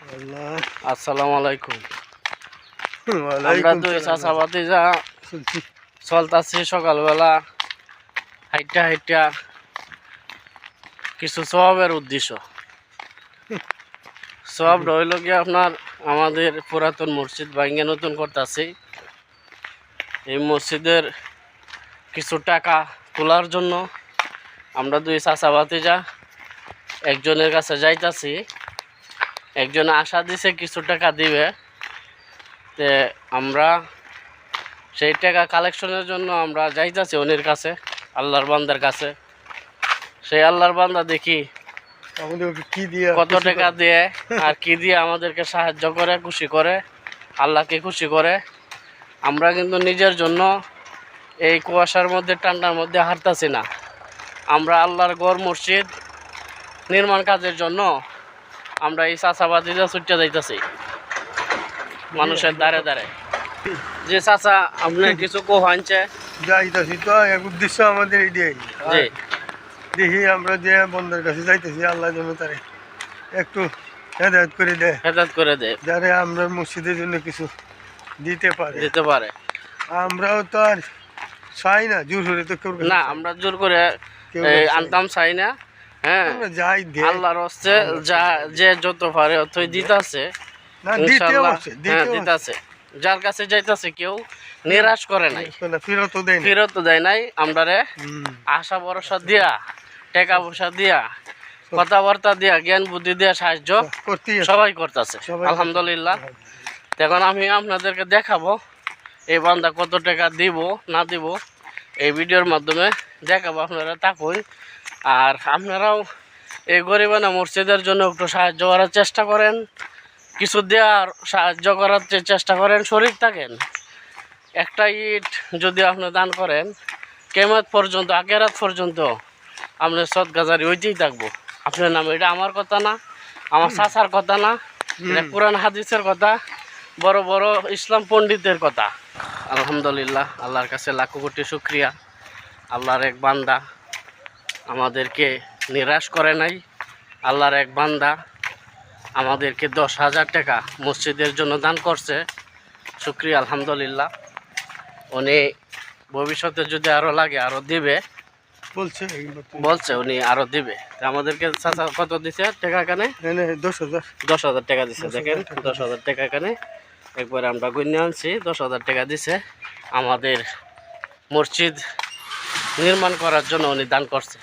আসসালামু আলাইকুম। আমরা দুই চাচাবাতি যা চলতাছি সকালবেলা হাইটা হাইটা কিছু সওয়াবের উদ্দেশ্য। সওয়াব রইল গিয়ে আপনার আমাদের পুরাতন মসজিদ ভাঙ্গে নতুন করতেছি। এই মসজিদের কিছু টাকা তোলার জন্য আমরা দুই চাচাবাতি যা একজনের কাছে যাইতাছি। একজনে আশা দিছে কিছু টাকা দিবে, তে আমরা সেই টাকা কালেকশনের জন্য আমরা যাইতাছি উনির কাছে, আল্লাহর বান্দার কাছে। সেই আল্লাহর বান্দা দেখি কত টাকা দিয়ে আর কি দিয়ে আমাদেরকে সাহায্য করে, খুশি করে, আল্লাহকে খুশি করে। আমরা কিন্তু নিজের জন্য এই কুয়াশার মধ্যে ঠান্ডার মধ্যে হাঁটতাছি না, আমরা আল্লাহর ঘর মসজিদ নির্মাণ কাজের জন্য আমরা এই চাচাবাতিটা ছুটে যাইতেছি মানুষের দ্বারে দ্বারে। যে চাচা আপনি কিছু কোহানছে যাইতেছি তো এক উদ্দেশ্য আমাদের এটাই। দেখি আমরা যে বন্ধের কাছে যাইতেছি, আল্লাহ যেন তারে একটু হেদায়ত করে দেয় যারে আমরা মসজিদের জন্য কিছু দিতে পারে। আমরাও তো আর চাই না জোর করে, তো না আমরা জোর করে আনতাম চাই না। হ্যাঁ, যাই আল্লাহর হস্তে যা যে যত পারে অতই দিতাছে, দিতাছে। যার কাছে যাইতাছে কেউ নিরাশ করে নাই, ফেরত দেয় নাই। আমরা আশা ভরসা দিয়া, টাকা পয়সা দিয়া, কথাবার্তা দিয়া, জ্ঞান বুদ্ধি দিয়া সাহায্য সবাই করতেছে আলহামদুলিল্লাহ। এখন আমি আপনাদেরকে দেখাবো এই বান্দা কত টাকা দিব না দিব, এই ভিডিওর মাধ্যমে দেখাবো। আপনারা থাকুন আর আপনারাও এই গরিবানা মসজিদের জন্য একটু সাহায্য করার চেষ্টা করেন, কিছু দেওয়ার সাহায্য করার চেষ্টা করেন, শরীর থাকেন। একটা ইট যদি আপনি দান করেন কিয়ামত পর্যন্ত, আখিরাত পর্যন্ত আপনার সদকা জারি হইতেই থাকবো আপনার নামে। এটা আমার কথা না, আমার চাচার কথা না, এটা কোরআন হাদিসের কথা, বড় বড় ইসলাম পণ্ডিতের কথা। আলহামদুলিল্লাহ, আল্লাহর কাছে লাখো কোটি শুকরিয়া। আল্লাহর এক বান্দা আমাদেরকে নিরাশ করে নাই। আল্লাহর এক বান্দা আমাদেরকে 10,000 টাকা মসজিদের জন্য দান করছে, শুকরিয়া আলহামদুলিল্লাহ। উনি ভবিষ্যতে যদি আরও লাগে আরও দিবে বলছে, উনি আরও দিবে। আমাদেরকে চাচা কত দিছে টাকা? এখানে 10,000 টাকা দিছে। দেখেন 10,000 টাকা এখানে একবারে আমরা গুনে আনছি। 10,000 টাকা দিছে আমাদের মসজিদ নির্মাণ করার জন্য উনি দান করছে।